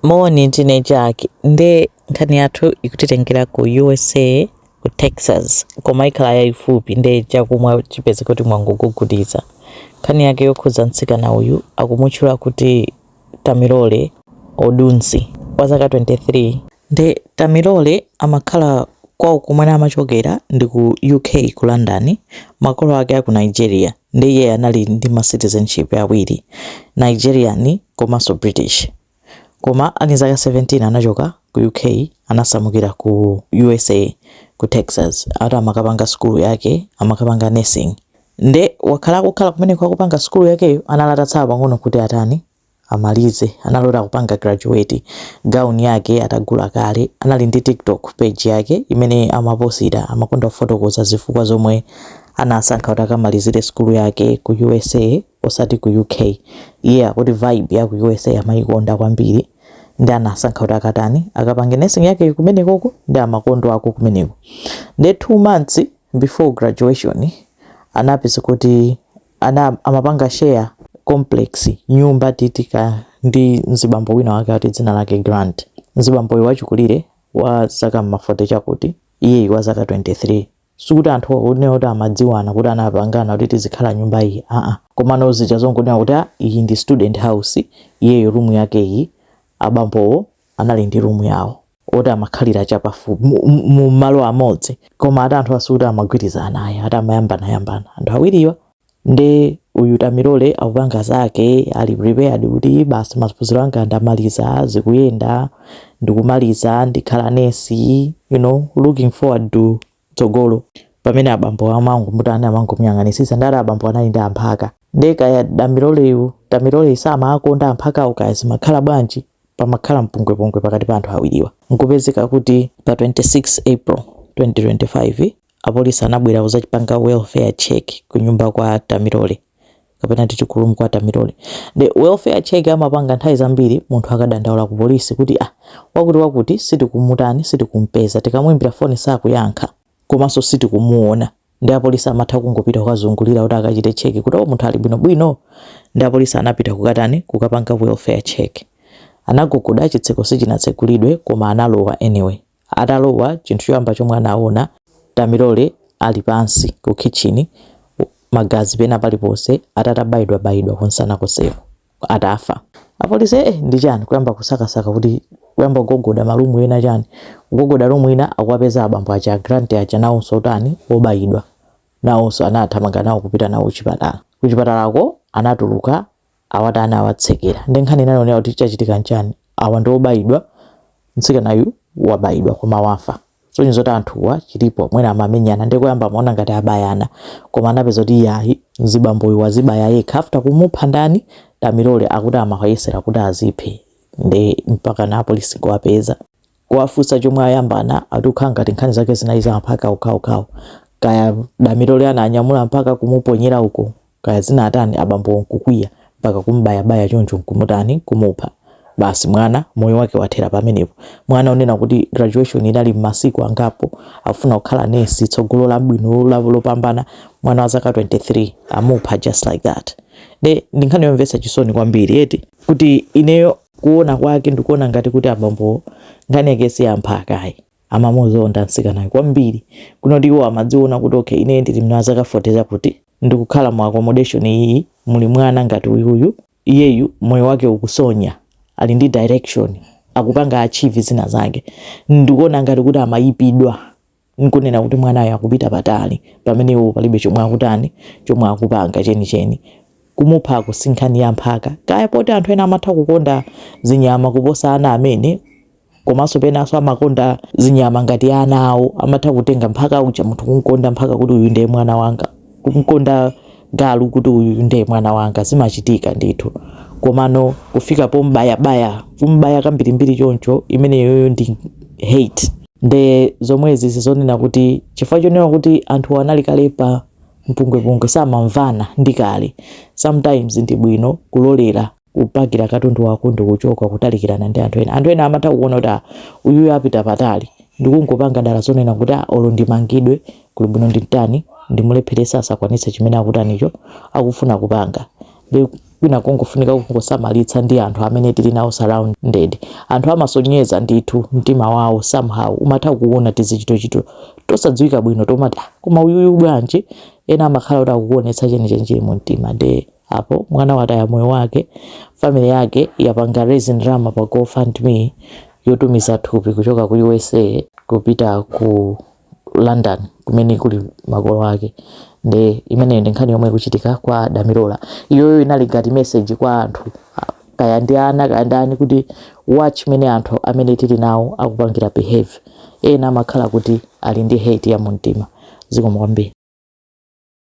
Moni teenager nde nkhani yathu ikutitengera ku USA ku Texas koma ikhala yayifupi nde chakumwa chipeze kuti mwangogugudiza. Nkhani yake yokhuza mtsikana uyu akumutchula kuti Tamilole Odunsi wa zaka 23 nde Tamilole amakhala kwawo kumene amachokera ndi ku UK ku London, makolo ake aku Nigeria nde iye anali ndi ma citizenship awiri, Nigerian komanso British. Koma ali zaka 17 anachoka ku UK anasamukira ku USA ku Texas ata amakapanga skulu yake, amakapanga nursing. Nde wakhala kumene kwa kupanga skulu yakeyo analatatsa pang'ono kuti atani amalize, analota kupanga graduate. Gown yake atagula kale, anali ndi TikTok page yake imene amaposita amakonda kufotokoza zifukwa zomwe anasankha kuti akamalizire skulu yake ku USA osati ku UK. Iye akuti vibe ya ku USA amayikonda kwambiri ndi anasankha kuti akatani akapange nursing yake kumene koko ndi amakondo ako kumeneko. Nde 2 months before graduation anapeza kuti amapanga share complex nyumba titika ndi mzibambo wina wake ati dzina lake Grant. Mzibambo wachikulire wa zaka 40 chakuti iye wa zaka 23. Sukuti anthu onewo kuti amadziwana kuti anapangana kuti tizikhala nyumba iyi koma nozicha zongonena kuti iyi ndi student house, iyeyo room yake iyi, abambowo anali ndi room yawo oti amakhalira chapafupi mu malo amodzi. Koma ati anthu asuti amagwirizana aya ati amayambana anthu awiriwa. Nde uyu Tamilole akupanga zake ali prepared kuti basi maphunziro anga ndamaliza zikuyenda ndikumaliza ndikhala nesi, looking forward to tsogolo. Pamene abambo amangu mutana amangomuyang'anisisa ndati abambo anali ndi amphaka. Nde kaya Tamilole sama akonda amphaka ukazi makhala bwanji pamakhala mpungwepungwe pakati pa anthu awiriwa. Nkupezeka kuti pa 26 April 2025 apolisi anabwera kuzachipanga welfare check ku nyumba kwa Tamilole kapena tichikulumu kwa Tamilole. The welfare check amapanga nthawi zambiri munthu akadandaula ku polisi kuti wakuti sitikumutani sitikumpeza, tikamuimbira foni sakuyankha komanso sitikumuona. Ndi apolisi amatha kungopita kukazungulira kuti akachite check kuti munthu ali bwinobwino. Ndi apolisi anapita kukapanga welfare check. Anagogoda chitseko sichinatsekulidwe koma analowa anyway. Atalowa chinthu choyamba chomwe anaona Tamilole ali pansi ku kitchen, magazi pena paliponse atatabaidwa kunsana koseko atafa. Apolisi ndi chani kuyamba kusakasaka kuti kuyamba kugogoda malumu ena chani, kugogoda lumu ina akwapeza abambo acha Grant acha nawonso tani obayidwa, nawonso anathamanga nawo kupita nawo kuchipatala. Kuchipatalako anatuluka awatana awatsekera. Ndi nkhani nayo kuti chachitika nchani, awa ndi obayidwa, mtsikanayu wabayidwa koma wafa. So nzoti anthuwa chilipo mwina amamenyana ndi kuyamba maona ngati abayana, koma anapeza kuti yayi mzibambo uyu wazibaya yekha after kumupha ndani Tamilole akuti amahayesera kuti aziphe. Ndi mpaka na apolisi kuwapeza kuwafunsa chomwe ayambana atukha ngati nkhani zake zinaiza mpaka ukhawo kaya Tamilole ananyamula mpaka kumuponyera uko, kaya zina atani abambo kukwiya mpaka kumbayabaya choncho kumutani kumupha. Basi mwana moyo wake wathera pamenepo. Mwana unena kuti graduation inali masiku angapo, afuna kukhala nesi tsogolo labwino lopambana. Mwana wa zaka 23 amupha just like that. Ndi nkhani yomvetsa chisoni kwambiri eti kuti ineyo kuona kwake ndikuona ngati kuti abambo nkhani yake si amphaka ayi, amamuzonda mtsikanayo kwambiri. Kunoti iwo amadziona kuti okay ine ndili mna zaka 40 kuti ndikukhala mu accommodation iyi muli mwana ngati uyu, iyeyu moyo wake ukusonya, ali ndi direction, akupanga achieve zina zake. Ndikuona ngati kuti amayipidwa, nkunena kuti mwanayo akupita patali pamenewo palibe chomwe akutani chomwe akupanga chenicheni. Kumupha kusinkhani ya mphaka kaya poti anthu ena amatha kukonda zinyama kuposa ana amene, komanso penaso amakonda zinyama ngati ana awo. Amatha kutenga mphaka uja munthu kunkonda mphaka kuti uyu ndiye mwana wanga, kunkonda galu kuti uyu ndiye mwana wanga, zimachitika ndithu. Komano kufika kumbaya kambirimbiri choncho imeneyo ndi hate. Nde zomwezi zizonena kuti chifukwa chonena kuti anthu anali kale pa mpungwepungwe samamvana ndi kale. Sometimes ndi bwino kulolera kupagira katundu wako ndikuchoka kutalikirana ndi anthu ena. Anthu ena amatha kuona kuti uyu apita patali ndikungopanga dala zonena kuti olo ndimangidwe kuli bwino nditani ndimulepheresa asakwanitse chimene akutanicho akufuna kupanga. kwina kungofunika kungosamalitsa ndi anthu amene tili nawo surrounded. Anthu amasonyeza ndithu mtima wawo somehow umatha kuona tizichito tosadziwika bwino tomati koma uyu bwanji ena amakhala kuti akukuonetsa chenicheni mu mtima. De apo mwana wataya moyo wake, family yake yapanga raise drama pa GoFundMe yotumiza thupi kuchoka ku USA kupita ku London kumene kuli makolo ake. De imene ndi nkhani yomwe kuchitika kwa Damilola. Iyoyo inali ngati message kwa anthu kaya ndi ana kaya ndani kuti watch mene anthu amene tili nawo akupangira behave. Ena amakhala kuti ali ndi hate ya mu mtima. Zikomo kwambiri.